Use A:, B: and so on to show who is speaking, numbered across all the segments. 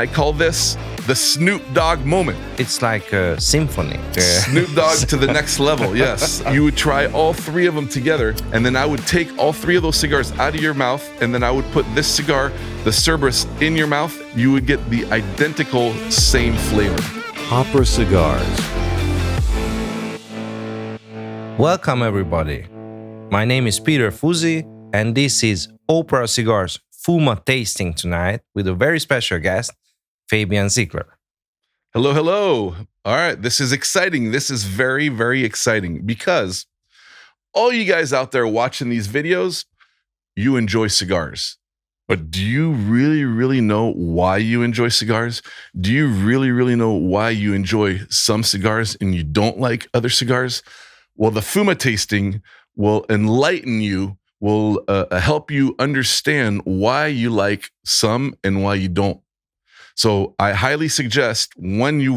A: I call this the Snoop Dogg moment.
B: It's like a symphony.
A: Snoop Dogg to the next level, yes. You would try all three of them together, and then I would take all three of those cigars out of your mouth, and then I would put this cigar, the Cerberus, in your mouth. You would get the identical same flavor.
C: OPERA Cigars.
B: Welcome, everybody. My name is Peter Fuzzi, and this is OPERA Cigars FUMA Tasting tonight with a very special guest, Fabien Ziegler.
A: Hello, hello. All right, this is exciting. This is very, very exciting because all you guys out there watching these videos, you enjoy cigars. But do you really, really know why you enjoy cigars? Do you really, really know why you enjoy some cigars and you don't like other cigars? Well, the FUMA tasting will enlighten you, will help you understand why you like some and why you don't. So I highly suggest when you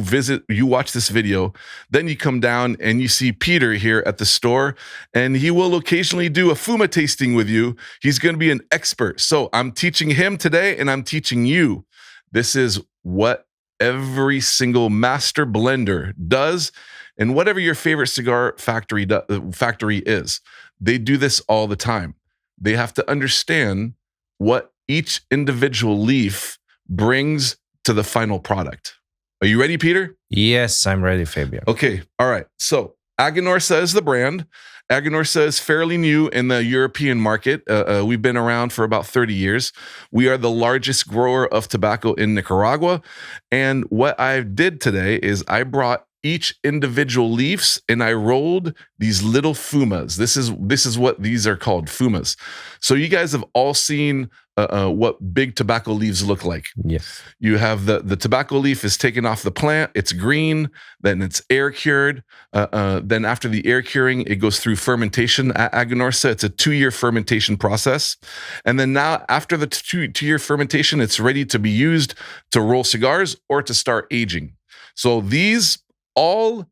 A: watch this video, then you come down and you see Peter here at the store, and he will occasionally do a FUMA tasting with you. He's going to be an expert. So I'm teaching him today, and I'm teaching you. This is what every single master blender does, and whatever your favorite cigar factory is, they do this all the time. They have to understand what each individual leaf brings to the final product. Are you ready, Peter?
B: Yes, I'm ready, Fabien.
A: Okay, all right. So Aganorsa is the brand. Aganorsa is fairly new in the European market. We've been around for about 30 years. We are the largest grower of tobacco in Nicaragua. And what I did today is I brought each individual leaves and I rolled these little fumas. This is what these are called, fumas. So you guys have all seen what big tobacco leaves look like.
B: Yes.
A: You have the tobacco leaf is taken off the plant. It's green. Then it's air cured. Then after the air curing, it goes through fermentation at Aganorsa. It's a 2-year fermentation process. And then now after the two-year fermentation, it's ready to be used to roll cigars or to start aging. So these all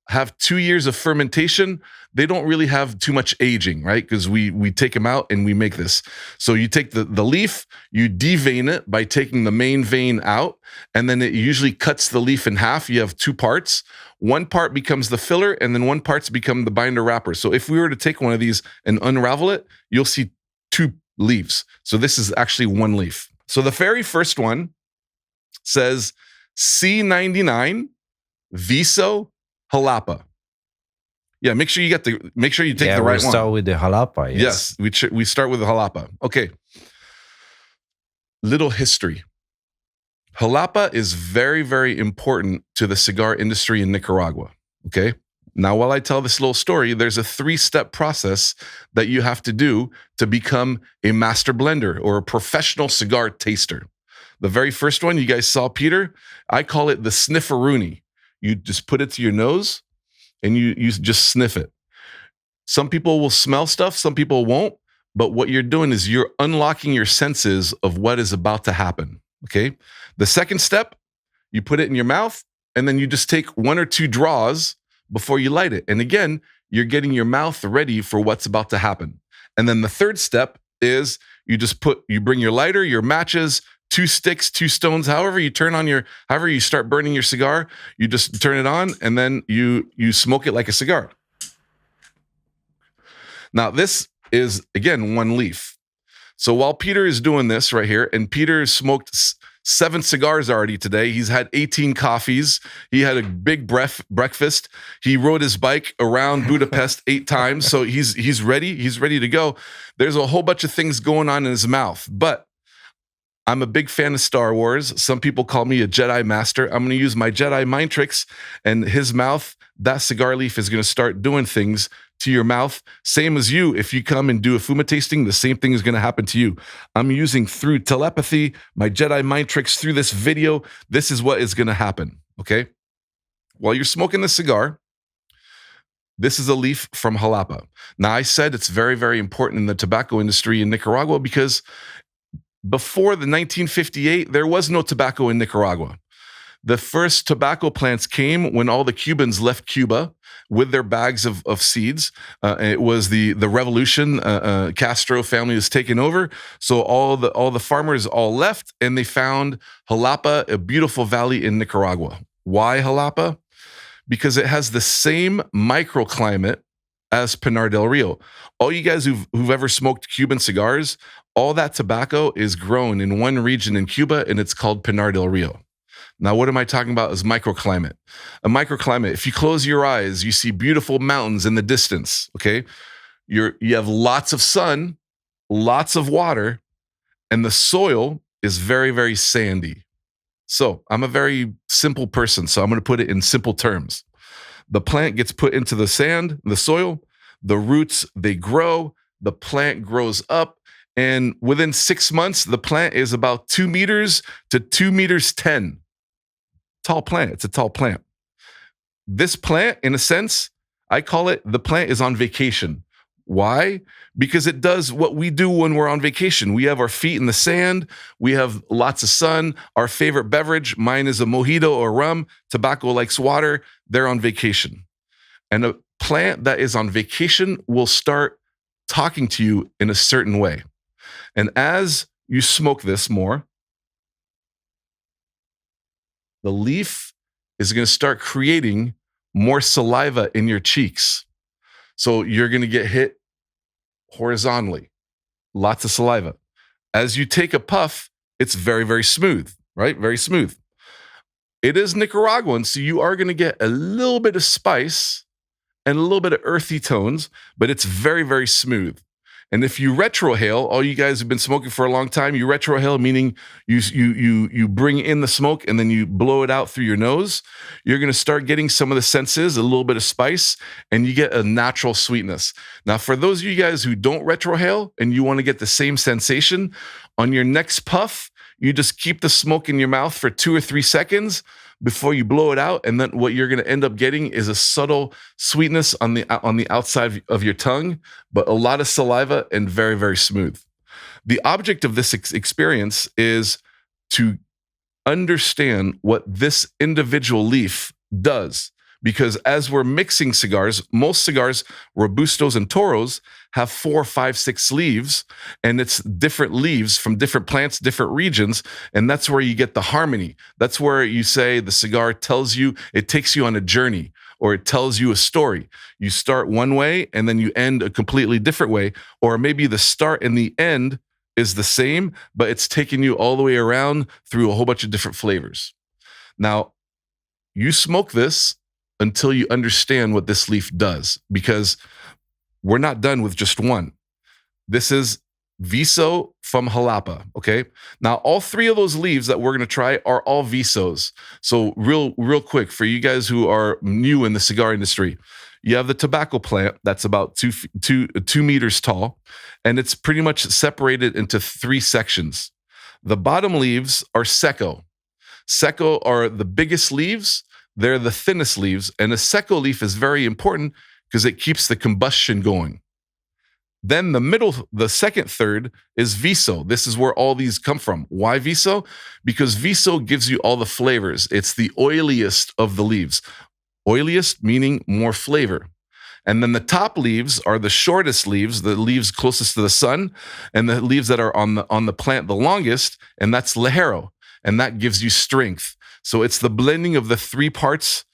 A: have 2 years of fermentation. They don't really have too much aging, right? Because we take them out and we make this. So you take the leaf, you devein it by taking the main vein out, and then it usually cuts the leaf in half. You have 2 parts. One part becomes the filler, and then one part's become the binder wrapper. So if we were to take one of these and unravel it, you'll see 2 leaves. So this is actually 1 leaf. So the very first one says C99 Viso Jalapa. Yeah, make sure you take the right one.
B: We start with the Jalapa.
A: Yes, we start with the Jalapa. Okay. Little history. Jalapa is very, very important to the cigar industry in Nicaragua. Okay. Now, while I tell this little story, there's a 3-step process that you have to do to become a master blender or a professional cigar taster. The very first one, you guys saw Peter. I call it the snifferoonie. You just put it to your nose and you just sniff it. Some people will smell stuff, some people won't. But what you're doing is you're unlocking your senses of what is about to happen. Okay. The second step, you put it in your mouth and then you just take 1 or 2 draws before you light it. And again, you're getting your mouth ready for what's about to happen. And then the third step is you bring your lighter, your matches, 2 sticks, 2 stones, however you start burning your cigar, you just turn it on and then you smoke it like a cigar. Now, this is, again, 1 leaf. So while Peter is doing this right here, and Peter smoked 7 cigars already today, he's had 18 coffees, he had a big breakfast, he rode his bike around Budapest 8 times, so he's ready to go. There's a whole bunch of things going on in his mouth, but I'm a big fan of Star Wars. Some people call me a Jedi Master. I'm going to use my Jedi mind tricks, and his mouth, that cigar leaf is going to start doing things to your mouth. Same as you. If you come and do a FUMA tasting, the same thing is going to happen to you. I'm using through telepathy, my Jedi mind tricks through this video. This is what is going to happen. Okay. While you're smoking the cigar, this is a leaf from Jalapa. Now, I said it's very, very important in the tobacco industry in Nicaragua because before the 1958, there was no tobacco in Nicaragua. The first tobacco plants came when all the Cubans left Cuba. with their bags of seeds. It was the revolution. Castro family was taken over, so all the farmers all left, and they found Jalapa, a beautiful valley in Nicaragua. Why Jalapa? Because it has the same microclimate as Pinar del Rio. All you guys who've ever smoked Cuban cigars, all that tobacco is grown in one region in Cuba, and it's called Pinar del Rio. Now, what am I talking about as microclimate? A microclimate, if you close your eyes, you see beautiful mountains in the distance, okay? You have lots of sun, lots of water, and the soil is very, very sandy. So I'm a very simple person, so I'm going to put it in simple terms. The plant gets put into the sand, the soil, the roots, they grow, the plant grows up, and within 6 months, the plant is about 2 meters to 2 meters 10. Tall plant. It's a tall plant. This plant, in a sense, I call it the plant is on vacation. Why? Because it does what we do when we're on vacation. We have our feet in the sand. We have lots of sun. Our favorite beverage, mine is a mojito or rum. Tobacco likes water. They're on vacation. And a plant that is on vacation will start talking to you in a certain way. And as you smoke this more, the leaf is going to start creating more saliva in your cheeks. So you're going to get hit horizontally, lots of saliva. As you take a puff, it's very, very smooth, right? Very smooth. It is Nicaraguan, so you are going to get a little bit of spice and a little bit of earthy tones, but it's very, very smooth. And if you retrohale, all you guys who've been smoking for a long time, you retrohale, meaning you bring in the smoke and then you blow it out through your nose, you're going to start getting some of the senses, a little bit of spice, and you get a natural sweetness. Now, for those of you guys who don't retrohale and you want to get the same sensation, on your next puff, you just keep the smoke in your mouth for 2 or 3 seconds before you blow it out, and then what you're going to end up getting is a subtle sweetness on the outside of your tongue, but a lot of saliva and very, very smooth. The object of this experience is to understand what this individual leaf does, because as we're mixing cigars, most cigars, Robustos and Toros, have 4, 5, 6 leaves, and it's different leaves from different plants, different regions, and that's where you get the harmony. That's where you say the cigar tells you, it takes you on a journey, or it tells you a story. You start one way, and then you end a completely different way, or maybe the start and the end is the same, but it's taking you all the way around through a whole bunch of different flavors. Now, you smoke this until you understand what this leaf does, because we're not done with just one. This is Viso from Jalapa, okay? Now, all 3 of those leaves that we're going to try are all Visos. So real quick, for you guys who are new in the cigar industry, you have the tobacco plant that's about 2 meters tall, and it's pretty much separated into 3 sections. The bottom leaves are Seco. Seco are the biggest leaves. They're the thinnest leaves, and a Seco leaf is very important because it keeps the combustion going. Then the second third is Viso. This is where all these come from. Why Viso? Because Viso gives you all the flavors. It's the oiliest of the leaves. Oiliest meaning more flavor. And then the top leaves are the shortest leaves, the leaves closest to the sun, and the leaves that are on the plant the longest, and that's Ligero, and that gives you strength. So it's the blending of the 3 parts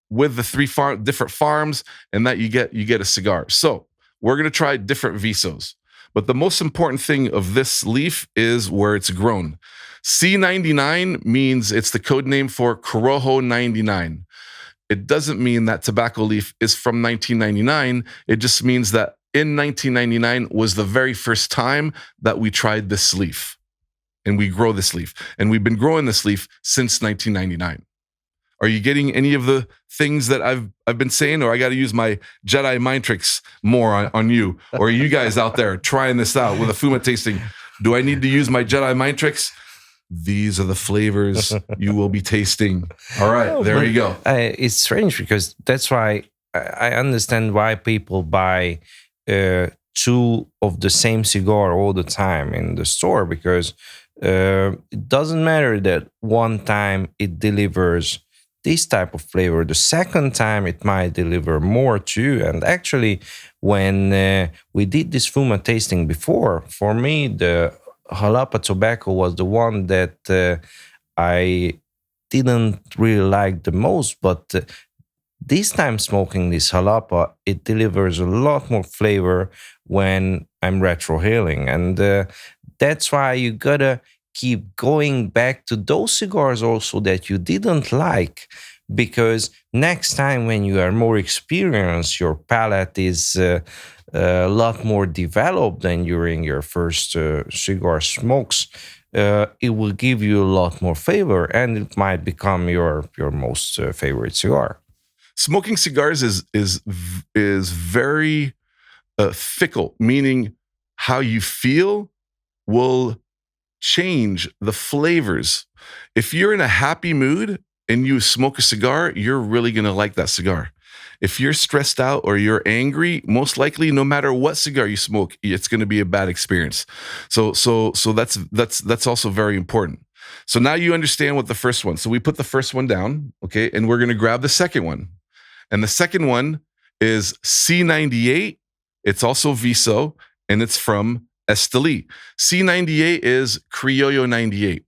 A: with the 3 different farms, and that you get a cigar. So we're going to try different Visos. But the most important thing of this leaf is where it's grown. C99 means it's the code name for Corojo 99. It doesn't mean that tobacco leaf is from 1999. It just means that in 1999 was the very first time that we tried this leaf. And we grow this leaf. And we've been growing this leaf since 1999. Are you getting any of the things that I've been saying, or I got to use my Jedi mind tricks more on you? Or are you guys out there trying this out with a FUMA tasting? Do I need to use my Jedi mind tricks? These are the flavors you will be tasting. All right, there you go.
B: It's strange because that's why I understand why people buy 2 of the same cigar all the time in the store, because it doesn't matter that one time it delivers this type of flavor. The second time it might deliver more too. And actually, when we did this FUMA tasting before, for me, the Jalapa tobacco was the one that I didn't really like the most. But this time smoking this Jalapa, it delivers a lot more flavor when I'm retrohaling. And that's why you gotta keep going back to those cigars also that you didn't like, because next time when you are more experienced, your palate is a lot more developed than during your first cigar smokes. It will give you a lot more flavor, and it might become your most favorite cigar.
A: Smoking cigars is very fickle, meaning how you feel will change the flavors. If you're in a happy mood and you smoke a cigar, you're really going to like that cigar. If you're stressed out or you're angry, most likely, no matter what cigar you smoke, it's going to be a bad experience. So that's also very important. So now you understand what the first one. So we put the first one down, okay, and we're going to grab the second one. And the second one is C98. It's also Viso, and it's from Esteli. C98 is Criollo 98.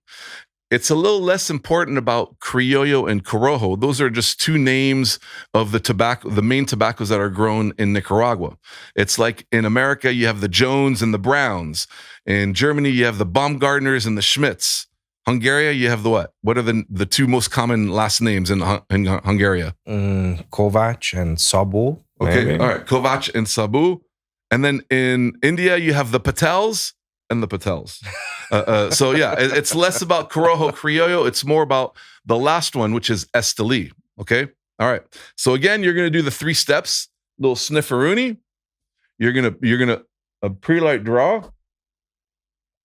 A: It's a little less important about Criollo and Corojo. Those are just two names of the tobacco, the main tobaccos that are grown in Nicaragua. It's like in America, you have the Jones and the Browns. In Germany, you have the Baumgartners and the Schmidts. Hungary, you have the what? What are the two most common last names in Hungary?
B: Kovac and Sabu.
A: Okay,
B: maybe.
A: all right. Kovac and Sabu. And then in India, you have the Patels and the Patels. So yeah, it's less about Corojo Criollo. It's more about the last one, which is Esteli. Okay, all right. So again, you're gonna do the 3 steps. Little snifferoonie. You're gonna pre-light draw,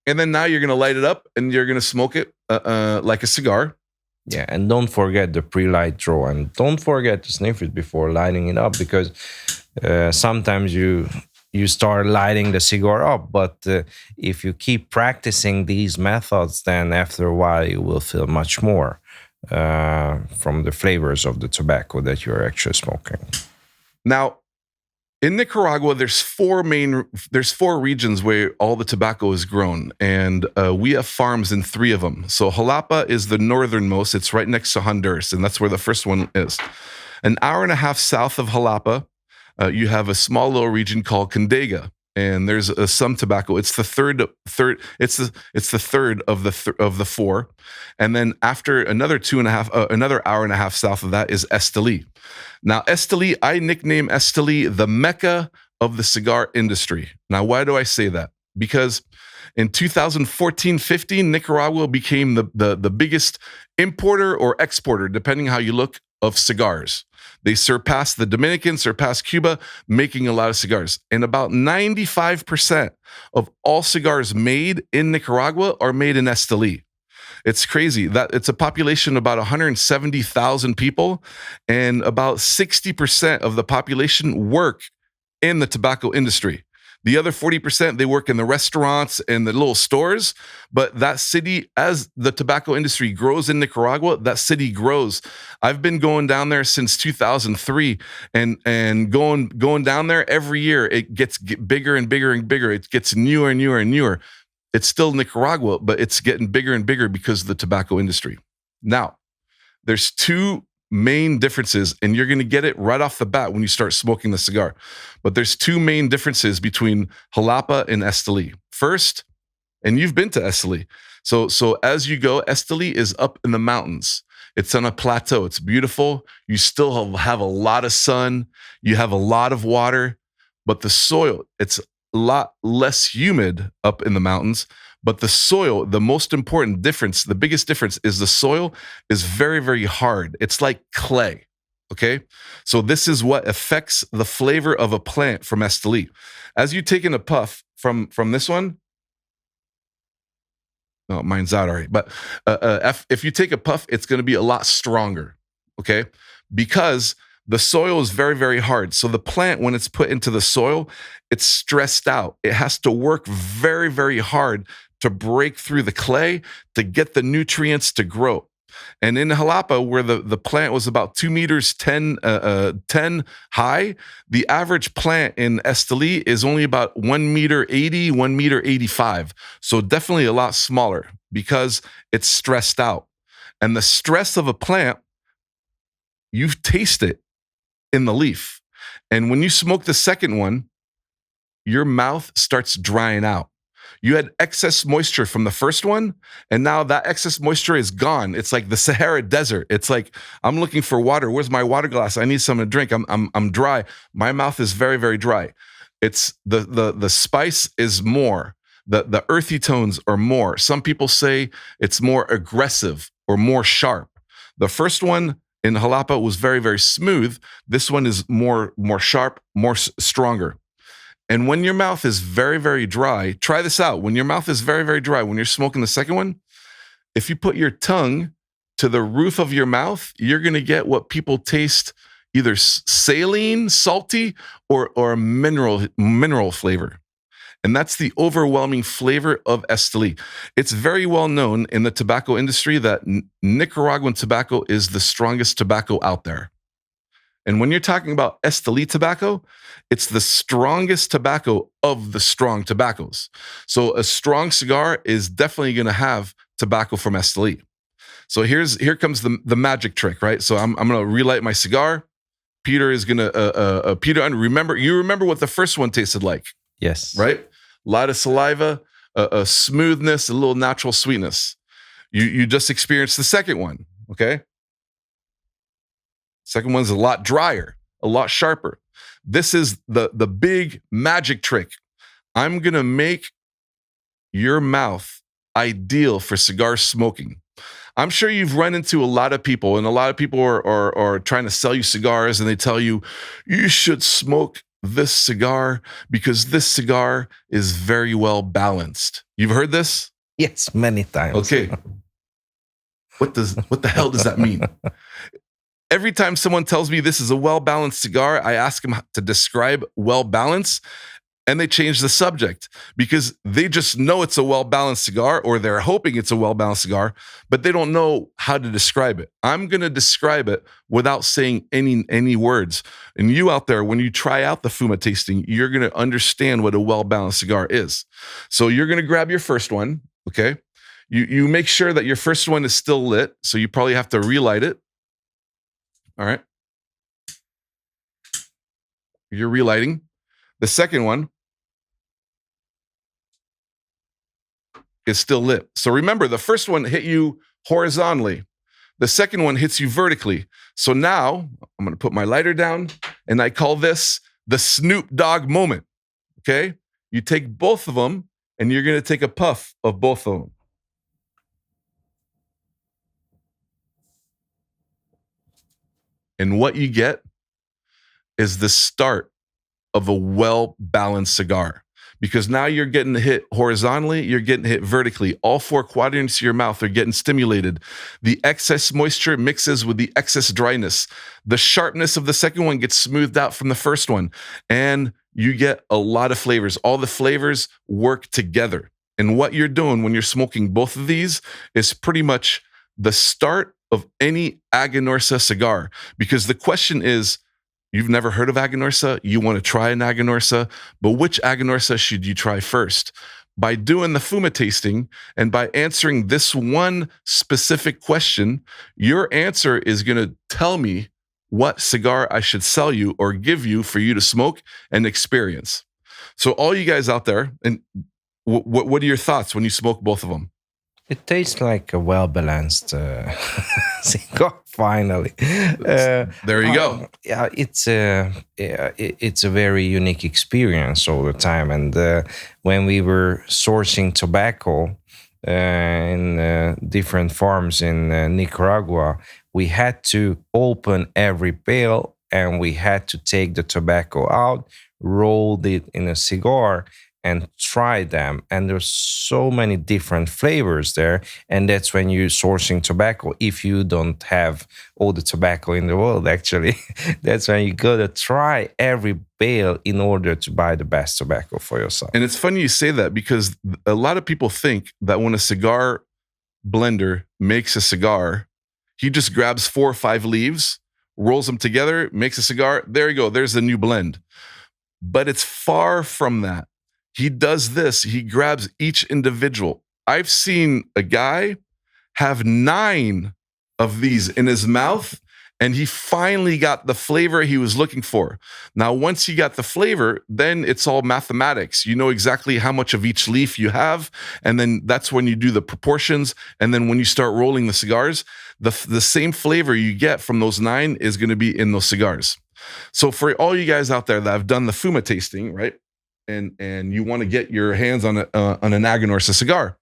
A: and then now you're gonna light it up and you're gonna smoke it like a cigar.
B: Yeah, and don't forget the pre-light draw, and don't forget to sniff it before lighting it up, because sometimes you start lighting the cigar up, but if you keep practicing these methods, then after a while you will feel much more from the flavors of the tobacco that you're actually smoking.
A: Now, in Nicaragua, there's 4 regions where all the tobacco is grown, and we have farms in 3 of them. So Jalapa is the northernmost. It's right next to Honduras, and that's where the first one is. An hour and a half south of Jalapa, you have a small little region called Condega, and there's some tobacco. It's the third. It's the third of the 4, and then after another another hour and a half south of that is Esteli. Now Esteli, I nickname Esteli the Mecca of the cigar industry. Now, why do I say that? Because in 2014-15, Nicaragua became the biggest importer or exporter, depending how you look, of cigars. They surpassed the Dominican, surpassed Cuba, making a lot of cigars. And about 95% of all cigars made in Nicaragua are made in Esteli. It's crazy. That it's a population of about 170,000 people, and about 60% of the population work in the tobacco industry. The other 40%, they work in the restaurants and the little stores. But that city, as the tobacco industry grows in Nicaragua, that city grows. I've been going down there since 2003, and going down there every year. It gets bigger and bigger and bigger. It gets newer and newer and newer. It's still Nicaragua, but it's getting bigger and bigger because of the tobacco industry. Now, there's 2 main differences, and you're going to get it right off the bat when you start smoking the cigar. But there's 2 main differences between Jalapa and Esteli. First, and you've been to Esteli. So as you go, Esteli is up in the mountains. It's on a plateau. It's beautiful. You still have a lot of sun. You have a lot of water, but the soil, it's a lot less humid up in the mountains. But the soil, the most important difference, the biggest difference is the soil is very, very hard. It's like clay, okay? So this is what affects the flavor of a plant from Esteli. As you take in a puff from this one, no, mine's out already, but if you take a puff, it's going to be a lot stronger, okay? Because the soil is very, very hard. So the plant, when it's put into the soil, it's stressed out. It has to work very, very hard to break through the clay to get the nutrients to grow. And in Jalapa, where the plant was about 2 meters 10 high, the average plant in Esteli is only about 1 meter 80, 1 meter 85. So definitely a lot smaller because it's stressed out. And the stress of a plant, you taste it in the leaf. And when you smoke the second one, your mouth starts drying out. You had excess moisture from the first one, and now that excess moisture is gone. It's like the Sahara Desert. It's like, I'm looking for water. Where's my water glass? I need something to drink. I'm dry. My mouth is very, very dry. It's the spice is more. The earthy tones are more. Some people say it's more aggressive or more sharp. The first one in Jalapa was very, very smooth. This one is more sharp, more stronger. And when your mouth is very, very dry, try this out. When your mouth is very, very dry, when you're smoking the second one, if you put your tongue to the roof of your mouth, you're going to get what people taste either saline, salty, or mineral flavor. And that's the overwhelming flavor of Esteli. It's very well known in the tobacco industry that Nicaraguan tobacco is the strongest tobacco out there. And when you're talking about Esteli tobacco, it's the strongest tobacco of the strong tobaccos. So a strong cigar is definitely going to have tobacco from Esteli. So here comes the magic trick, right? So I'm going to relight my cigar. Peter is going to Peter, remember what the first one tasted like.
B: Yes.
A: Right? A lot of saliva, a smoothness, a little natural sweetness. You just experienced the second one, okay? Second one's a lot drier, a lot sharper. This is the big magic trick. I'm going to make your mouth ideal for cigar smoking. I'm sure you've run into a lot of people, and a lot of people are trying to sell you cigars, and they tell you, you should smoke this cigar because this cigar is very well balanced. You've heard this?
B: Yes, many times.
A: Okay. What the hell does that mean? Every time someone tells me this is a well-balanced cigar, I ask them to describe well-balanced, and they change the subject because they just know it's a well-balanced cigar, or they're hoping it's a well-balanced cigar, but they don't know how to describe it. I'm going to describe it without saying any words. And you out there, when you try out the FUMA tasting, you're going to understand what a well-balanced cigar is. So you're going to grab your first one, okay? You make sure that your first one is still lit, so you probably have to relight it. All right. You're relighting. The second one is still lit. So remember, the first one hit you horizontally. The second one hits you vertically. So now I'm going to put my lighter down, and I call this the Snoop Dogg moment. Okay. You take both of them, and you're going to take a puff of both of them. And what you get is the start of a well-balanced cigar. Because now you're getting hit horizontally, you're getting hit vertically. All four quadrants of your mouth are getting stimulated. The excess moisture mixes with the excess dryness. The sharpness of the second one gets smoothed out from the first one. And you get a lot of flavors. All the flavors work together. And what you're doing when you're smoking both of these is pretty much the start of any Aganorsa cigar. Because the question is, you've never heard of Aganorsa, you want to try an Aganorsa, but which Aganorsa should you try first? By doing the FUMA tasting and by answering this one specific question, your answer is going to tell me what cigar I should sell you or give you for you to smoke and experience. So all you guys out there, and what are your thoughts when you smoke both of them?
B: It tastes like a well-balanced cigar. Finally,
A: there you go.
B: Yeah, it's a very unique experience all the time. And when we were sourcing tobacco in different farms in Nicaragua, we had to open every bale and we had to take the tobacco out, roll it in a cigar, and try them. And there's so many different flavors there. And that's when you're sourcing tobacco. If you don't have all the tobacco in the world, actually, that's when you gotta try every bale in order to buy the best tobacco for yourself.
A: And it's funny you say that because a lot of people think that when a cigar blender makes a cigar, He just grabs 4 or 5 leaves, rolls them together, makes a cigar. There you go. There's the new blend. But it's far from that. He does this. He grabs each individual. I've seen a guy have 9 of these in his mouth, and he finally got the flavor he was looking for. Now, once he got the flavor, then it's all mathematics. You know exactly how much of each leaf you have, and then that's when you do the proportions. And then when you start rolling the cigars, the same flavor you get from those 9 is going to be in those cigars. So for all you guys out there that have done the FUMA tasting, right, and you want to get your hands on an Aganorsa cigar,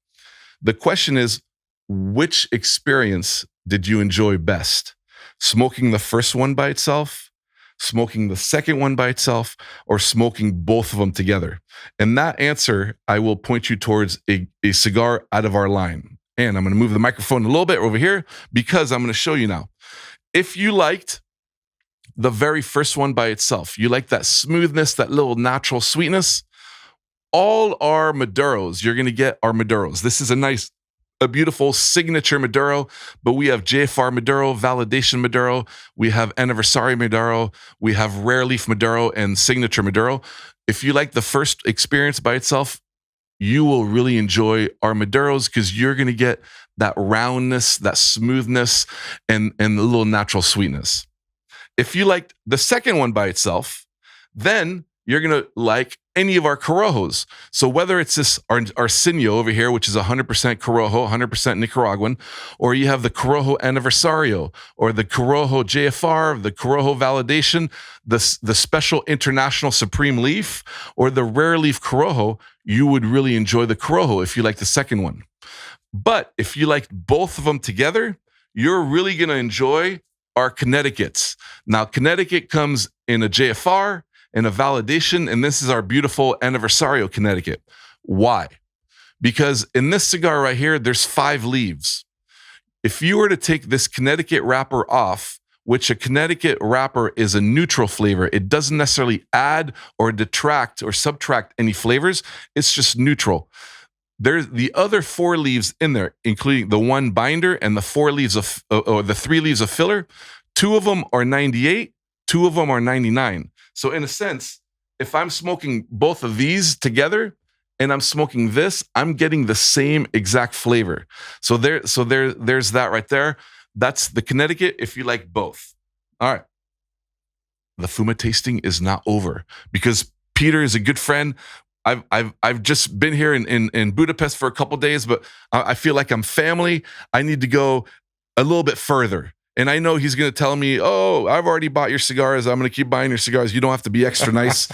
A: the question is, which experience did you enjoy best? Smoking the first one by itself, smoking the second one by itself, or smoking both of them together? And that answer, I will point you towards a cigar out of our line. And I'm going to move the microphone a little bit over here because I'm going to show you now. If you liked the very first one by itself, you like that smoothness, that little natural sweetness, all our Maduros, you're going to get our Maduros. This is a beautiful signature Maduro, but we have JFR Maduro, Validation Maduro, we have Anniversary Maduro, we have Rare Leaf Maduro, and Signature Maduro. If you like the first experience by itself, you will really enjoy our Maduros because you're going to get that roundness, that smoothness, and a little natural sweetness. If you liked the second one by itself, then you're going to like any of our Corojos. So whether it's this Arsenio over here, which is 100% Corojo, 100% Nicaraguan, or you have the Corojo Aniversario, or the Corojo JFR, the Corojo Validation, the Special International Supreme Leaf, or the Rare Leaf Corojo, you would really enjoy the Corojo if you like the second one. But if you liked both of them together, you're really going to enjoy our Connecticut's. Now, Connecticut comes in a JFR, and a Validation, and this is our beautiful Anniversario Connecticut. Why? Because in this cigar right here, there's 5 leaves. If you were to take this Connecticut wrapper off, which a Connecticut wrapper is a neutral flavor, it doesn't necessarily add or detract or subtract any flavors, it's just neutral. There's the other 4 leaves in there, including the 1 binder and the 4 leaves of, or the 3 leaves of filler. 2 of them are 98, 2 of them are 99. So in a sense, if I'm smoking both of these together and I'm smoking this, I'm getting the same exact flavor. So there's that right there. That's the Connecticut if you like both. All right. The FUMA tasting is not over because Peter is a good friend. I've just been here in Budapest for a couple days, but I feel like I'm family. I need to go a little bit further. And I know he's going to tell me, oh, I've already bought your cigars. I'm going to keep buying your cigars. You don't have to be extra nice.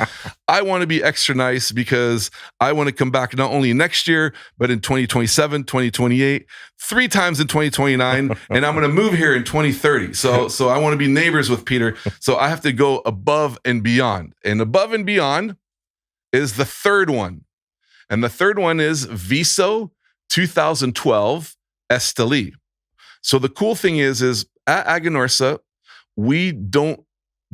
A: I want to be extra nice because I want to come back not only next year, but in 2027, 2028, 3 times in 2029. And I'm going to move here in 2030. So I want to be neighbors with Peter. So I have to go above and beyond. And above and beyond is the third one. And the third one is Viso 2012 Esteli. So the cool thing is at Aganorsa, we don't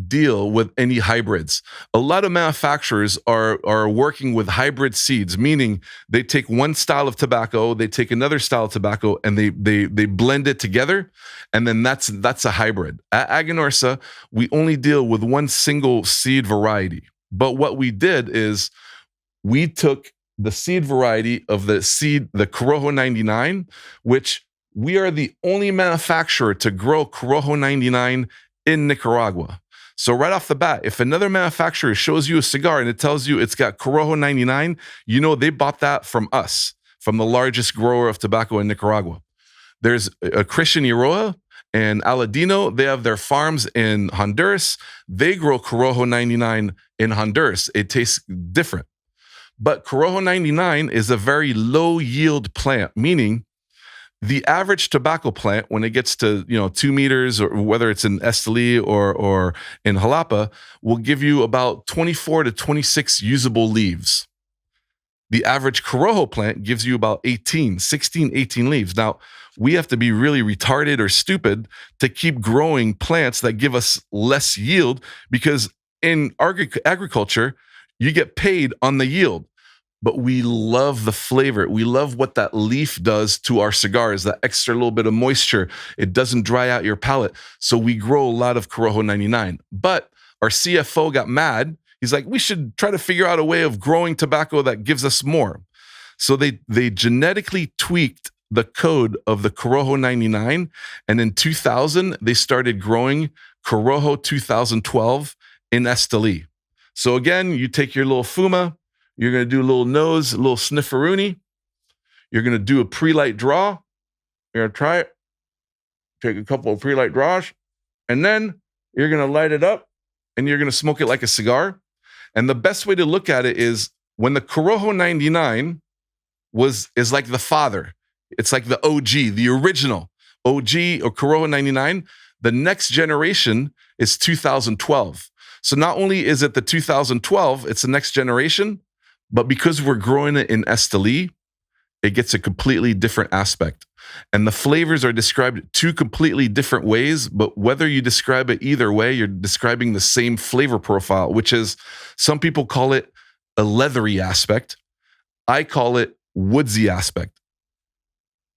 A: deal with any hybrids. A lot of manufacturers are working with hybrid seeds, meaning they take one style of tobacco, they take another style of tobacco, and they blend it together, and then that's a hybrid. At Aganorsa, we only deal with one single seed variety. But what we did is we took the seed variety of the Corojo 99, which we are the only manufacturer to grow Corojo 99 in Nicaragua. So right off the bat, if another manufacturer shows you a cigar and it tells you it's got Corojo 99, you know they bought that from us, from the largest grower of tobacco in Nicaragua. There's a Christian Iroa and Aladino. They have their farms in Honduras. They grow Corojo 99 in Honduras. It tastes different. But Corojo 99 is a very low yield plant, meaning the average tobacco plant, when it gets to 2 meters, or whether it's in Esteli or in Jalapa, will give you about 24 to 26 usable leaves. The average Corojo plant gives you about 18 leaves. Now, we have to be really retarded or stupid to keep growing plants that give us less yield, because in agriculture, you get paid on the yield. but we love the flavor. We love what that leaf does to our cigars, that extra little bit of moisture. It doesn't dry out your palate. So we grow a lot of Corojo 99. But our CFO got mad. He's like, we should try to figure out a way of growing tobacco that gives us more. So they genetically tweaked the code of the Corojo 99. And in 2000, they started growing Corojo 2012 in Esteli. So again, you take your little FUMA, you're going to do a little nose, a little snifferoonie. You're going to do a pre-light draw. You're going to try it. Take a couple of pre-light draws. And then you're going to light it up and you're going to smoke it like a cigar. And the best way to look at it is when the Corojo 99 is like the father. It's like the OG, the original OG or Corojo 99. The next generation is 2012. So not only is it the 2012, it's the next generation, but because we're growing it in Esteli, it gets a completely different aspect. And the flavors are described two completely different ways, but whether you describe it either way, you're describing the same flavor profile, which is, some people call it a leathery aspect. I call it woodsy aspect.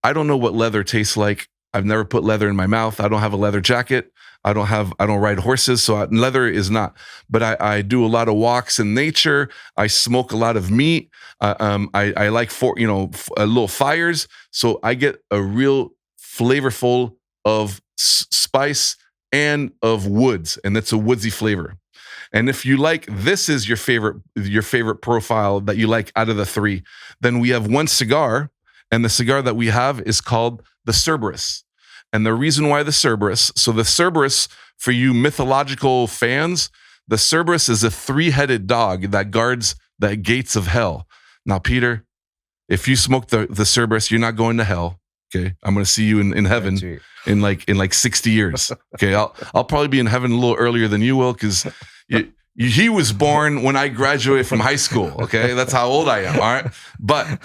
A: I don't know what leather tastes like. I've never put leather in my mouth. I don't have a leather jacket. I don't ride horses, so leather is not. But I do a lot of walks in nature. I smoke a lot of meat. I like little fires, so I get a real flavorful of spice and of woods, and it's a woodsy flavor. And if you like, this is your favorite profile that you like out of the three, then we have one cigar, and the cigar that we have is called the Cerberus. And the reason why the Cerberus, so the Cerberus, for you mythological fans, the Cerberus is a 3-headed dog that guards the gates of hell. Now, Peter, if you smoke the Cerberus, you're not going to hell. Okay, I'm going to see you in heaven in like 60 years. Okay, I'll probably be in heaven a little earlier than you will, because he was born when I graduated from high school. Okay, that's how old I am. All right, but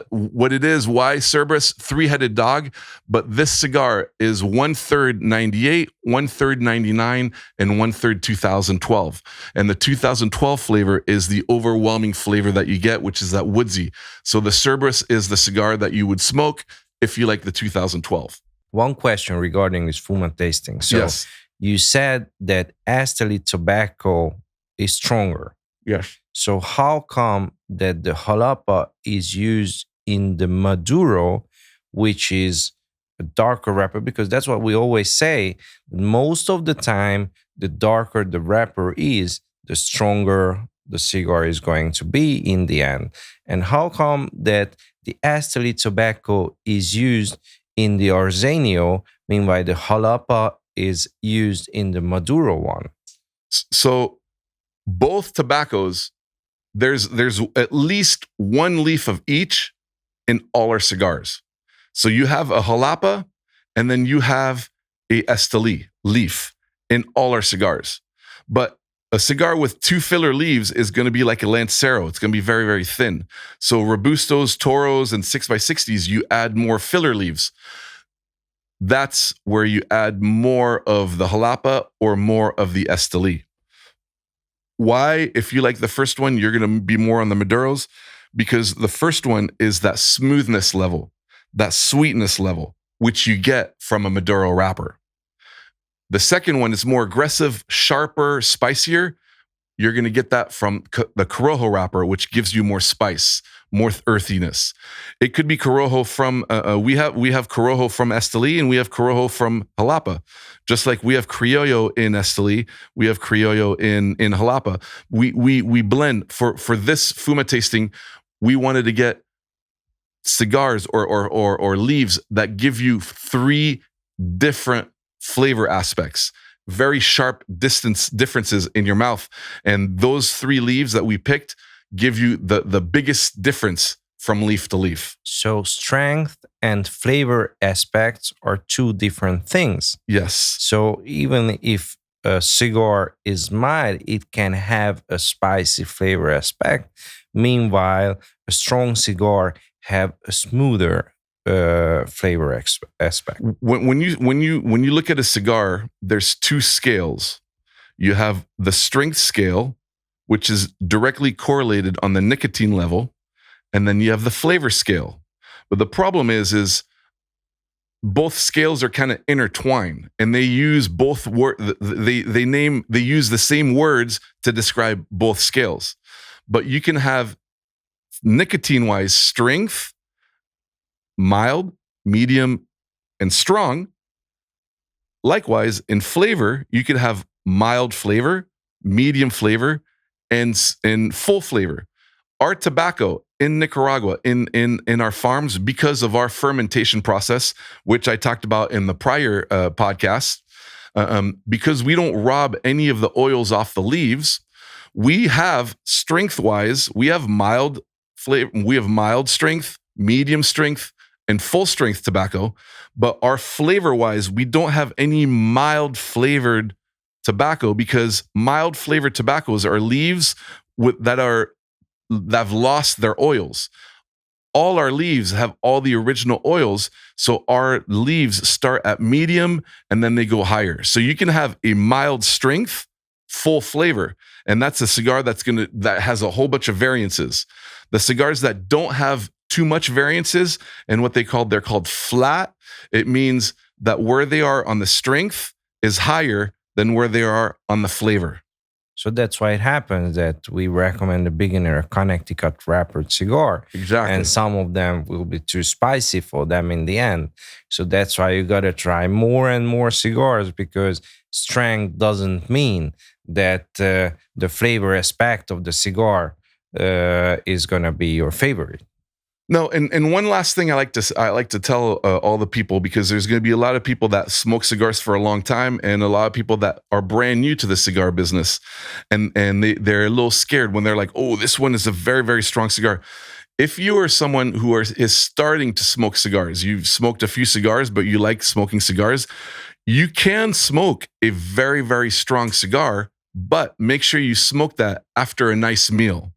A: what it is, why Cerberus, 3-headed dog, but this cigar is 1/3 98, 1/3 99, and 1/3 2012. And the 2012 flavor is the overwhelming flavor that you get, which is that woodsy. So the Cerberus is the cigar that you would smoke if you like the 2012.
B: One question regarding this FUMA tasting. So
A: yes.
B: You said that Esteli tobacco is stronger.
A: Yes.
B: So how come that the jalapa is used in the Maduro, which is a darker wrapper? Because that's what we always say. Most of the time, the darker the wrapper is, the stronger the cigar is going to be in the end. And how come that the Esteli tobacco is used in the Arsenio, meanwhile the jalapa is used in the Maduro one?
A: So both tobaccos, there's at least one leaf of each in all our cigars. So you have a jalapa and then you have a Esteli leaf in all our cigars. But a cigar with 2 filler leaves is going to be like a Lancero. It's going to be very, very thin. So Robustos, Toros, and 6x60s, you add more filler leaves. That's where you add more of the jalapa or more of the Esteli. Why? If you like the first one, you're going to be more on the Maduros, because the first one is that smoothness level, that sweetness level, which you get from a Maduro wrapper. The second one is more aggressive, sharper, spicier. You're going to get that from the Corojo wrapper, which gives you more spice, more earthiness. It could be Corojo from, we have Corojo from Esteli and we have Corojo from jalapa. Just like we have Criollo in Esteli, we have Criollo in jalapa. We blend, for this FUMA tasting, we wanted to get cigars or leaves that give you 3 different flavor aspects, very sharp differences in your mouth. And those 3 leaves that we picked give you the biggest difference from leaf to leaf.
B: So strength and flavor aspects are 2 different things.
A: Yes.
B: So even if a cigar is mild, it can have a spicy flavor aspect. Meanwhile, a strong cigar have a smoother flavor aspect.
A: When you look at a cigar, there's 2 scales. You have the strength scale, which is directly correlated on the nicotine level, and then you have the flavor scale. But the problem is both scales are kind of intertwined, and they use both they use the same words to describe both scales. But you can have nicotine-wise strength, mild, medium, and strong. Likewise, in flavor, you could have mild flavor, medium flavor, and full flavor. Our tobacco in Nicaragua, in our farms, because of our fermentation process, which I talked about in the prior podcast, because we don't rob any of the oils off the leaves, we have strength-wise, we have mild flavor, we have mild strength, medium strength, and full strength tobacco. But our flavor-wise, we don't have any mild flavored tobacco, because mild flavored tobaccos are leaves that have lost their oils. All our leaves have all the original oils, so our leaves start at medium and then they go higher. So you can have a mild strength, full flavor, and that's a cigar that has a whole bunch of variances. The cigars that don't have too much variances, and they're called flat. It means that where they are on the strength is higher than where they are on the flavor.
B: So that's why it happens that we recommend a beginner Connecticut wrapper cigar.
A: Exactly.
B: And some of them will be too spicy for them in the end. So that's why you got to try more and more cigars, because strength doesn't mean that the flavor aspect of the cigar is going to be your favorite.
A: No, and one last thing I like to tell all the people, because there's going to be a lot of people that smoke cigars for a long time, and a lot of people that are brand new to the cigar business, and they're a little scared when they're like, "Oh, this one is a very, very strong cigar." If you are someone who is starting to smoke cigars, you've smoked a few cigars, but you like smoking cigars, you can smoke a very, very strong cigar, but make sure you smoke that after a nice meal.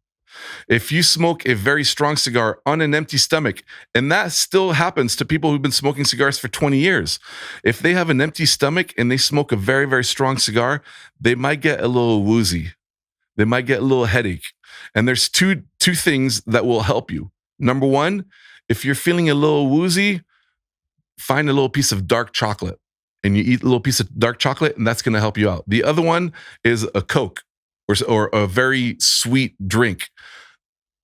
A: If you smoke a very strong cigar on an empty stomach, and that still happens to people who've been smoking cigars for 20 years, if they have an empty stomach and they smoke a very, very strong cigar, they might get a little woozy. They might get a little headache. And there's two things that will help you. Number one, if you're feeling a little woozy, find a little piece of dark chocolate and you eat a little piece of dark chocolate, and that's going to help you out. The other one is a Coke or a very sweet drink.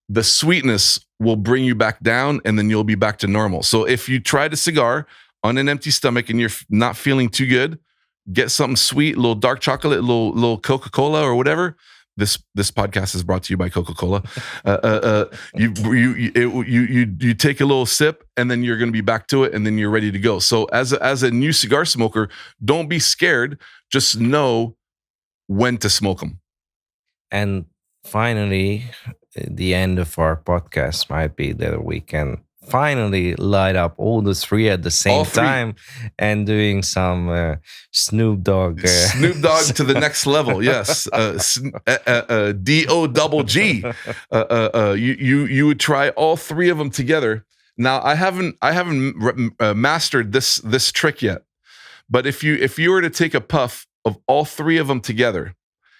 A: The sweetness will bring you back down, and then you'll be back to normal. So if you tried a cigar on an empty stomach and you're not feeling too good, get something sweet, a little dark chocolate, a little Coca-Cola or whatever. This podcast is brought to you by Coca-Cola. You take a little sip, and then you're going to be back to it, and then you're ready to go. So as a new cigar smoker, don't be scared. Just know when to smoke them.
B: And finally, the end of our podcast might be that we can finally light up all the three at the same time and doing some Snoop Dogg.
A: Snoop Dogg to the next level, yes. D-O-double-G. You would try all three of them together. Now, I haven't mastered this trick yet, but if you were to take a puff of all three of them together,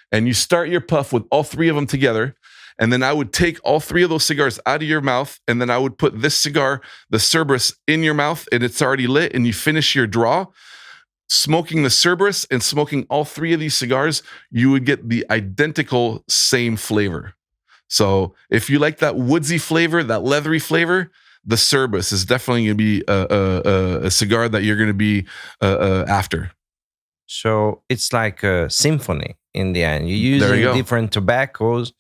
A: and you start your puff with all three of them together, and then I would take all three of those cigars out of your mouth, and then I would put this cigar, the Cerberus, in your mouth, and it's already lit, and you finish your draw, smoking the Cerberus and smoking all three of these cigars, you would get the identical same flavor. So if you like that woodsy flavor, that leathery flavor, the Cerberus is definitely going to be a cigar that you're going to be after.
B: So it's like a symphony in the end. You're using different tobaccos,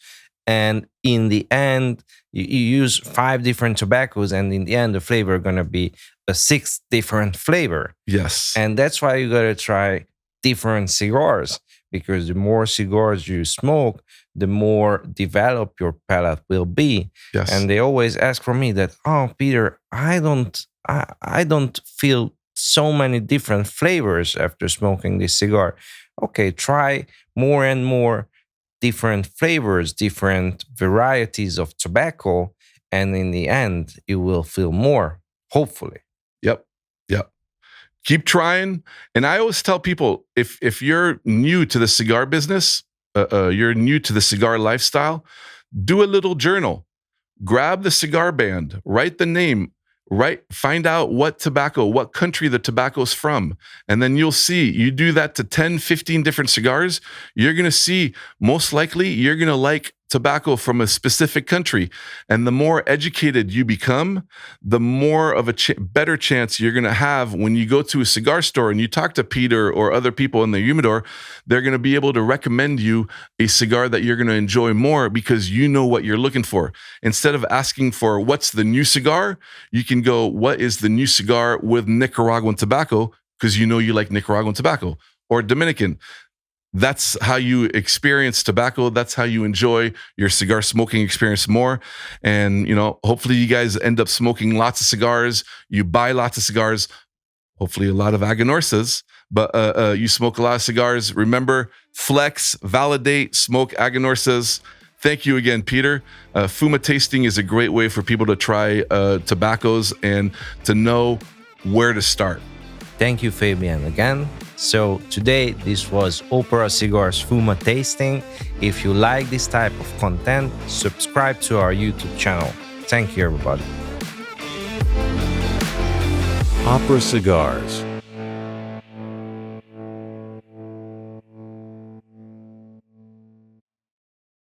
B: and in the end, you use 5 different tobaccos, and in the end, the flavor is going to be a 6th different flavor.
A: Yes.
B: And that's why you got to try different cigars, because the more cigars you smoke, the more developed your palate will be.
A: Yes.
B: And they always ask for me that, "Oh, Peter, I don't feel so many different flavors after smoking this cigar." Okay, try more and more different flavors, different varieties of tobacco, and in the end, you will feel more, hopefully.
A: Yep. Keep trying. And I always tell people, if you're new to the cigar business, you're new to the cigar lifestyle, do a little journal. Grab the cigar band, write the name, find out what tobacco, what country the tobacco's from. And then you'll see, you do that to 10, 15 different cigars, you're going to see, most likely, you're going to like tobacco from a specific country. And the more educated you become, the more of a better chance you're going to have when you go to a cigar store and you talk to Peter or other people in the humidor. They're going to be able to recommend you a cigar that you're going to enjoy more because you know what you're looking for. Instead of asking for what's the new cigar, you can go, what is the new cigar with Nicaraguan tobacco? Because you know you like Nicaraguan tobacco or Dominican. That's how you experience tobacco. That's how you enjoy your cigar smoking experience more. And, hopefully you guys end up smoking lots of cigars. You buy lots of cigars, hopefully a lot of Aganorsas, but you smoke a lot of cigars. Remember, flex, validate, smoke Aganorsas. Thank you again, Peter. FUMA Tasting is a great way for people to try tobaccos and to know where to start.
B: Thank you, Fabien, again. So today, this was OPERA Cigars FUMA Tasting. If you like this type of content, subscribe to our YouTube channel. Thank you, everybody.
C: Opera Cigars.